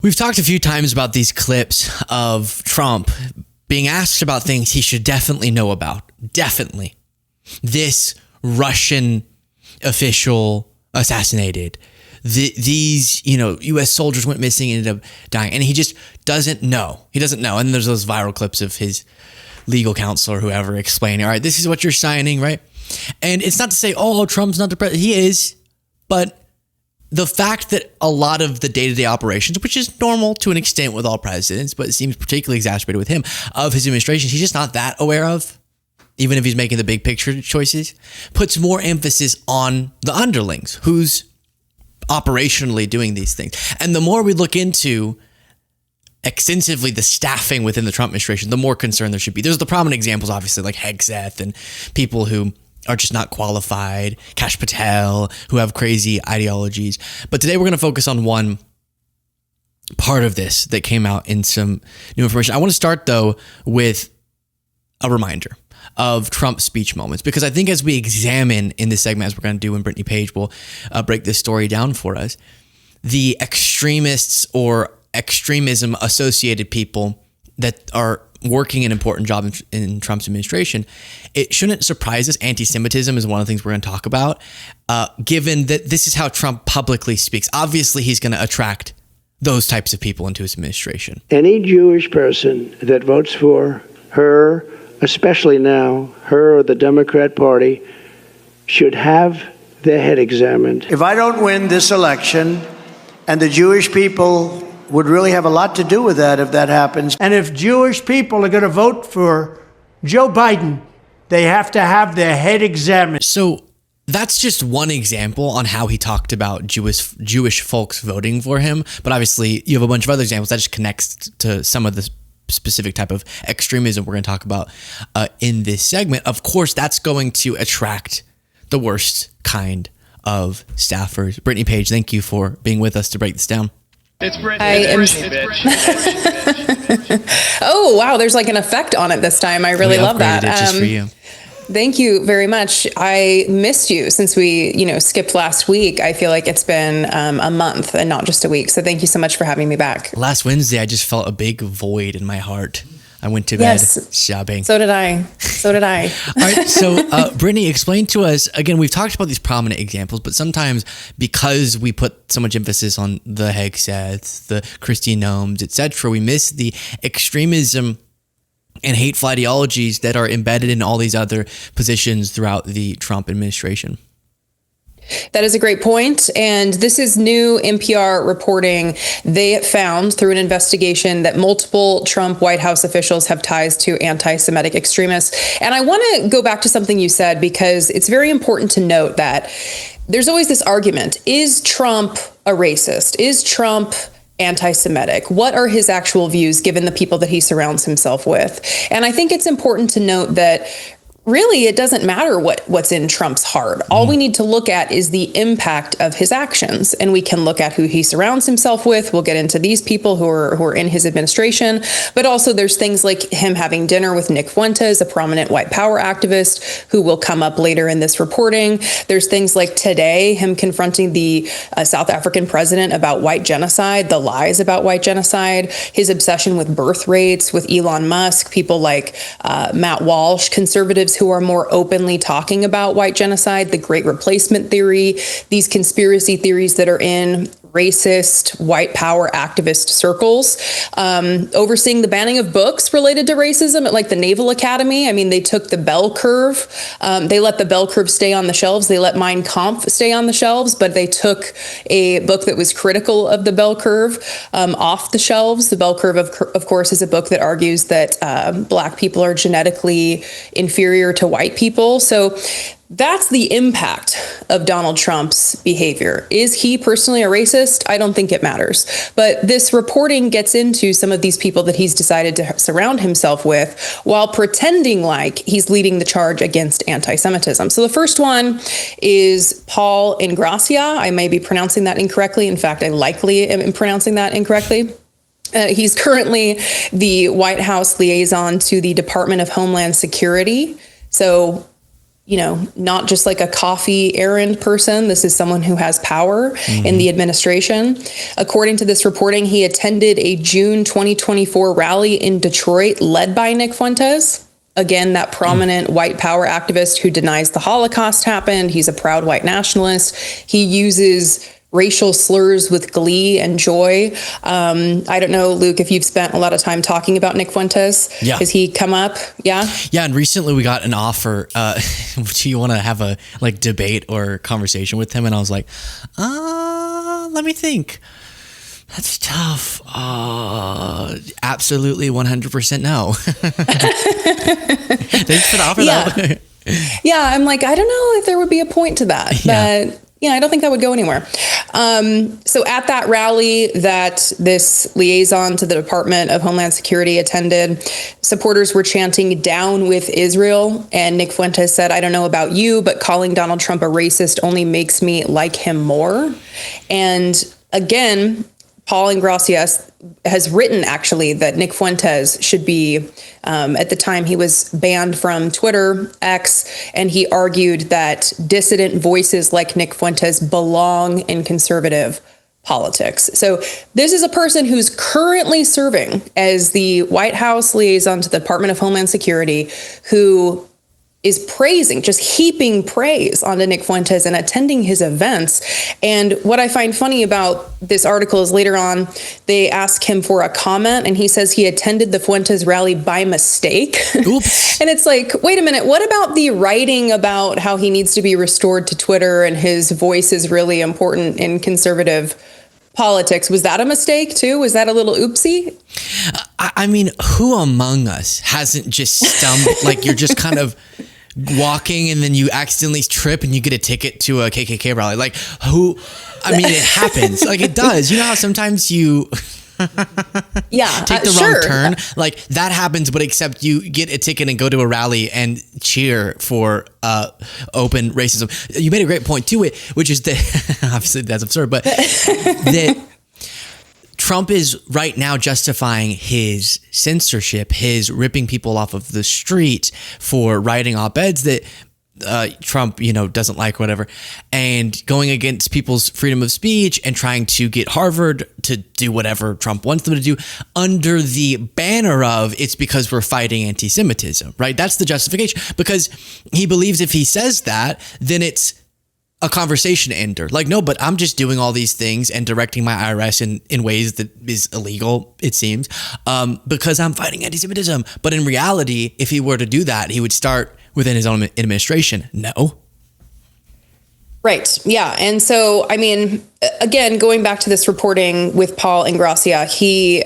We've talked a few times about these clips of Trump being asked about things he should definitely know about. Definitely. This Russian official assassinated. These, U.S. soldiers went missing and ended up dying. And he just doesn't know. He doesn't know. And there's those viral clips of his legal counsel or whoever explaining, all right, this is what you're signing, right? And it's not to say, oh, Trump's not the president. He is. But the fact that a lot of the day-to-day operations, which is normal to an extent with all presidents, but it seems particularly exacerbated with him, of his administration, he's just not that aware of, even if he's making the big picture choices, puts more emphasis on the underlings, who's operationally doing these things. And the more we look into extensively the staffing within the Trump administration, the more concern there should be. There's the prominent examples, obviously, like Hegseth and people who are just not qualified, Kash Patel, who have crazy ideologies. But today we're going to focus on one part of this that came out in some new information. I want to start, though, with a reminder of Trump's speech moments, because I think as we examine in this segment, as we're going to do when Brittany Page will break this story down for us, the extremists or extremism associated people that are working an important job in Trump's administration, it shouldn't surprise us. Anti-Semitism is one of the things we're going to talk about, given that this is how Trump publicly speaks. Obviously, he's going to attract those types of people into his administration. Any Jewish person that votes for her, especially now, her or the Democrat Party, should have their head examined. If I don't win this election, and the Jewish people would really have a lot to do with that if that happens. And if Jewish people are going to vote for Joe Biden, they have to have their head examined. So that's just one example on how he talked about Jewish folks voting for him. But obviously, you have a bunch of other examples that just connects to some of the specific type of extremism we're going to talk about in this segment. Of course, that's going to attract the worst kind of staffers. Brittany Page, thank you for being with us to break this down. It's Brittany. Oh, wow. There's like an effect on it this time. I really love that. Just for you. Thank you very much. I missed you since we, skipped last week. I feel like it's been a month and not just a week. So thank you so much for having me back. Last Wednesday, I just felt a big void in my heart. I went to bed sobbing. So did I. All right. So, Brittany, explain to us, again, we've talked about these prominent examples, but sometimes because we put so much emphasis on the Hegseths, the Christine Noems, etc., we miss the extremism and hateful ideologies that are embedded in all these other positions throughout the Trump administration. That is a great point. And this is new NPR reporting. They found through an investigation that multiple Trump White House officials have ties to anti-Semitic extremists. And I want to go back to something you said, because it's very important to note that there's always this argument. Is Trump a racist? Is Trump anti-Semitic? What are his actual views given the people that he surrounds himself with? And I think it's important to note that really, it doesn't matter what's in Trump's heart. All we need to look at is the impact of his actions, and we can look at who he surrounds himself with. We'll get into these people who are in his administration, but also there's things like him having dinner with Nick Fuentes, a prominent white power activist who will come up later in this reporting. There's things like today, him confronting the South African president about white genocide, the lies about white genocide, his obsession with birth rates, with Elon Musk, people like Matt Walsh, conservatives who are more openly talking about white genocide, the Great Replacement theory, these conspiracy theories that are in racist white power activist circles, overseeing the banning of books related to racism at like the Naval Academy. I mean, they took the bell curve. They let the bell curve stay on the shelves. They let Mein Kampf stay on the shelves, but they took a book that was critical of the bell curve off the shelves. The bell curve, of course, is a book that argues that Black people are genetically inferior to white people. So that's the impact of Donald Trump's behavior. Is he personally a racist? I don't think it matters. But this reporting gets into some of these people that he's decided to surround himself with while pretending like he's leading the charge against anti-Semitism. So the first one is Paul Ingracia. I may be pronouncing that incorrectly. In fact, I likely am pronouncing that incorrectly. He's currently the White House liaison to the Department of Homeland Security. So not just like a coffee errand person. This is someone who has power in the administration. According to this reporting, he attended a June 2024 rally in Detroit led by Nick Fuentes. Again, that prominent white power activist who denies the Holocaust happened. He's a proud white nationalist. He uses racial slurs with glee and joy. I don't know, Luke, if you've spent a lot of time talking about Nick Fuentes. Yeah. Has he come up? Yeah. Yeah. And recently we got an offer. Do you want to have a debate or conversation with him? And I was like, let me think. That's tough. Absolutely 100% no. Thanks for the offer though. Yeah. I'm like, I don't know if there would be a point to that, but I don't think that would go anywhere. So at that rally that this liaison to the Department of Homeland Security attended, supporters were chanting "Down with Israel." And Nick Fuentes said, "I don't know about you, but calling Donald Trump a racist only makes me like him more." And again, Paul Ingracia has written actually that Nick Fuentes should be, at the time he was banned from Twitter, X, and he argued that dissident voices like Nick Fuentes belong in conservative politics. So this is a person who's currently serving as the White House liaison to the Department of Homeland Security, who is praising, just heaping praise onto Nick Fuentes and attending his events. And what I find funny about this article is later on, they ask him for a comment and he says he attended the Fuentes rally by mistake. Oops. And it's like, wait a minute, what about the writing about how he needs to be restored to Twitter and his voice is really important in conservative politics? Was that a mistake too? Was that a little oopsie? I mean, who among us hasn't just stumbled, like you're just kind of walking and then you accidentally trip and you get a ticket to a KKK rally? Like who, I mean, it happens. Like it does. You know how sometimes you take the wrong turn? Like that happens, but except you get a ticket and go to a rally and cheer for open racism. You made a great point to it, which is that obviously that's absurd, but that Trump is right now justifying his censorship, his ripping people off of the street for writing op-eds that Trump, doesn't like, whatever, and going against people's freedom of speech and trying to get Harvard to do whatever Trump wants them to do under the banner of it's because we're fighting anti-Semitism, right? That's the justification, because he believes if he says that, then it's a conversation ender. Like, no, but I'm just doing all these things and directing my IRS in ways that is illegal, it seems, because I'm fighting anti-Semitism. But in reality, if he were to do that, he would start within his own administration. No. Right. Yeah. And so, I mean, again, going back to this reporting with Paul Ingracia, he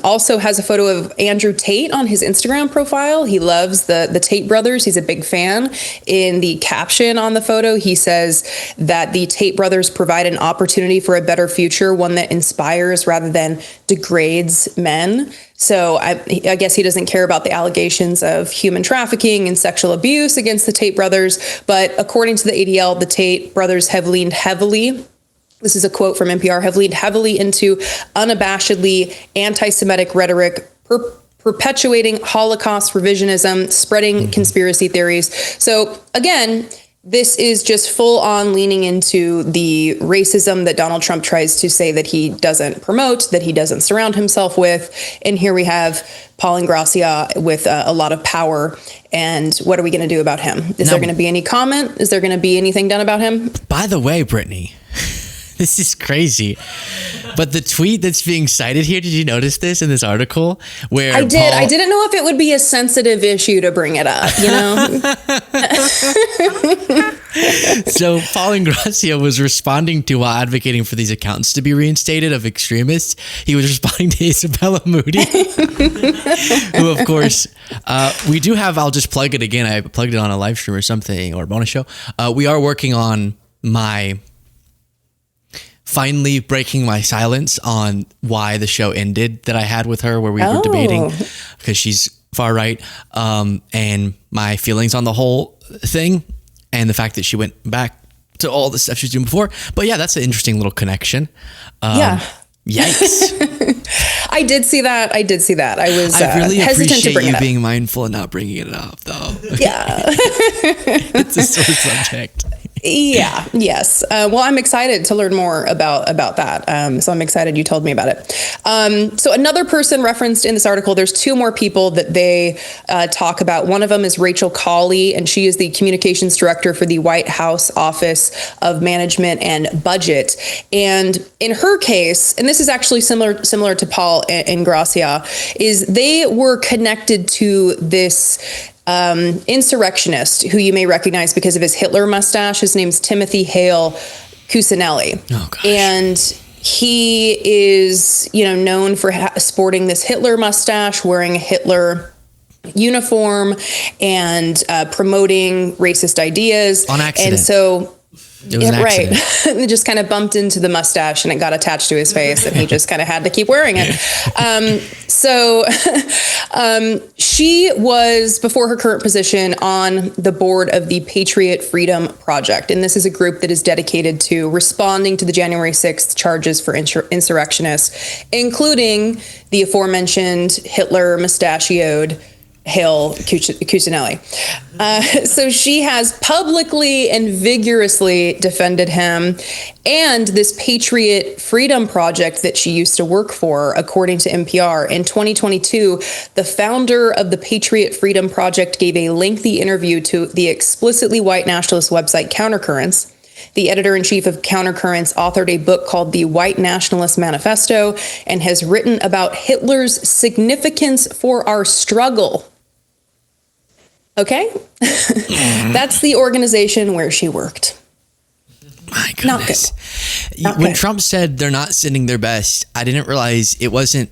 also has a photo of Andrew Tate on his Instagram profile. He loves the Tate brothers. He's a big fan. In the caption on the photo, he says that the Tate brothers provide an opportunity for a better future, one that inspires rather than degrades men. So I guess he doesn't care about the allegations of human trafficking and sexual abuse against the Tate brothers. But according to the ADL, the Tate brothers have leaned heavily, this is a quote from NPR, have leaned heavily into unabashedly anti-Semitic rhetoric, perpetuating Holocaust revisionism, spreading conspiracy theories. So again, this is just full on leaning into the racism that Donald Trump tries to say that he doesn't promote, that he doesn't surround himself with. And here we have Paul Ingracia with a lot of power. And what are we going to do about him? Is there going to be any comment? Is there going to be anything done about him? By the way, Brittany, this is crazy. But the tweet that's being cited here, did you notice this in this article? Where I did. I didn't know if it would be a sensitive issue to bring it up, So Paul Ingracia was responding to while advocating for these accounts to be reinstated of extremists. He was responding to Isabella Moody, who, of course, we do have. I'll just plug it again. I plugged it on a live stream or something or a bonus show. We are working on finally breaking my silence on why the show ended that I had with her, where we were debating because she's far right, and my feelings on the whole thing and the fact that she went back to all the stuff she was doing before. But yeah, that's an interesting little connection. Yikes. I did see that. I was I really hesitant to appreciate bring you it up. being mindful and not bringing it up, though. Yeah. It's a sore subject. Yeah. Yes. Well, I'm excited to learn more about that. So I'm excited you told me about it. So another person referenced in this article, there's two more people that they talk about. One of them is Rachel Colley, and she is the communications director for the White House Office of Management and Budget. And in her case, and this is actually similar to Paul and Gracia, is they were connected to this insurrectionist who you may recognize because of his Hitler mustache. His name's Timothy Hale Cuccinelli. Oh, gosh. And he is, known for sporting this Hitler mustache, wearing a Hitler uniform, and promoting racist ideas. On accident. And so... It was an accident. Right. It just kind of bumped into the mustache and it got attached to his face and he just kind of had to keep wearing it. She was, before her current position, on the board of the Patriot Freedom Project. And this is a group that is dedicated to responding to the January 6th charges for insurrectionists, including the aforementioned Hitler mustachioed Hale Cuccinelli. So she has publicly and vigorously defended him and this Patriot Freedom Project that she used to work for, according to NPR. In 2022, the founder of the Patriot Freedom Project gave a lengthy interview to the explicitly white nationalist website Countercurrents. The editor-in-chief of Countercurrents authored a book called The White Nationalist Manifesto and has written about Hitler's significance for our struggle. Okay? That's the organization where she worked. My goodness. Not good. Not When good. Trump said they're not sending their best, I didn't realize it wasn't,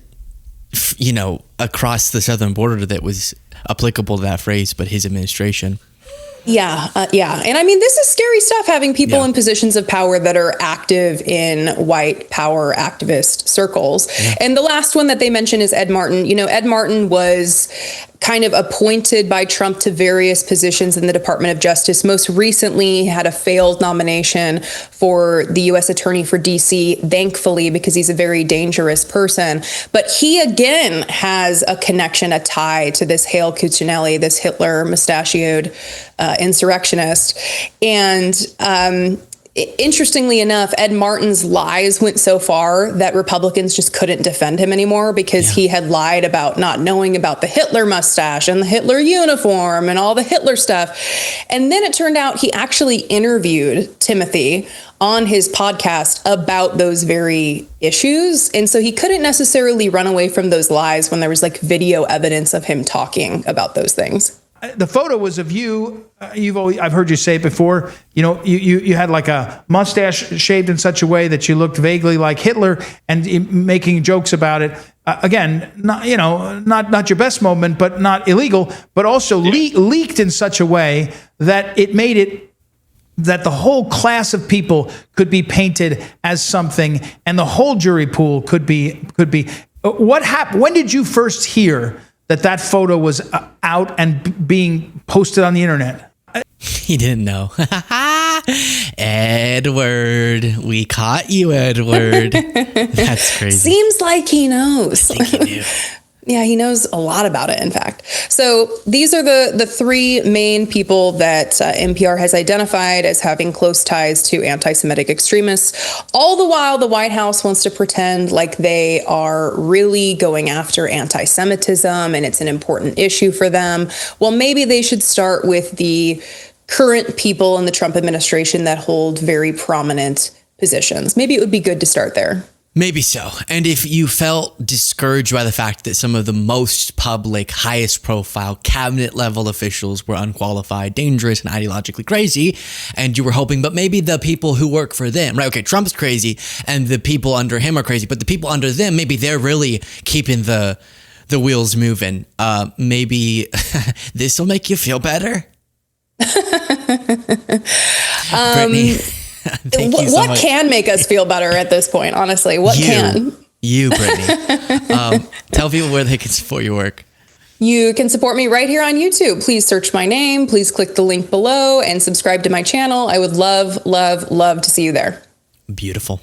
across the southern border that was applicable to that phrase, but his administration. Yeah. And I mean, this is scary stuff, having people Yeah. in positions of power that are active in white power activist circles. Yeah. And the last one that they mention is Ed Martin. Ed Martin was kind of appointed by Trump to various positions in the Department of Justice. Most recently, he had a failed nomination for the U.S. Attorney for D.C., thankfully, because he's a very dangerous person. But he, again, has a connection, a tie to this Hale Cuccinelli, this Hitler mustachioed insurrectionist. And interestingly enough, Ed Martin's lies went so far that Republicans just couldn't defend him anymore because he had lied about not knowing about the Hitler mustache and the Hitler uniform and all the Hitler stuff. And then it turned out he actually interviewed Timothy on his podcast about those very issues. And so he couldn't necessarily run away from those lies when there was video evidence of him talking about those things. The photo was of you. I've heard you say it before. You had a mustache shaved in such a way that you looked vaguely like Hitler, and making jokes about it. Again, not your best moment, but not illegal. But also leaked in such a way that it made it that the whole class of people could be painted as something, and the whole jury pool could be. What happened? When did you first hear that photo was out and being posted on the internet? He didn't know. Edward, we caught you, Edward. That's crazy. Seems like he knows. I think he knew. Yeah, he knows a lot about it, in fact. So these are the three main people that NPR has identified as having close ties to anti-Semitic extremists. All the while, the White House wants to pretend like they are really going after anti-Semitism and it's an important issue for them. Well, maybe they should start with the current people in the Trump administration that hold very prominent positions. Maybe it would be good to start there. Maybe so. And if you felt discouraged by the fact that some of the most public, highest profile cabinet level officials were unqualified, dangerous, and ideologically crazy, and you were hoping, but maybe the people who work for them, right? Okay, Trump's crazy and the people under him are crazy, but the people under them, maybe they're really keeping the wheels moving. Maybe this will make you feel better. Brittany. What can make us feel better at this point, honestly? What can? You, Brittany. Tell people where they can support your work. You can support me right here on YouTube. Please search my name. Please click the link below and subscribe to my channel. I would love, love, love to see you there. Beautiful.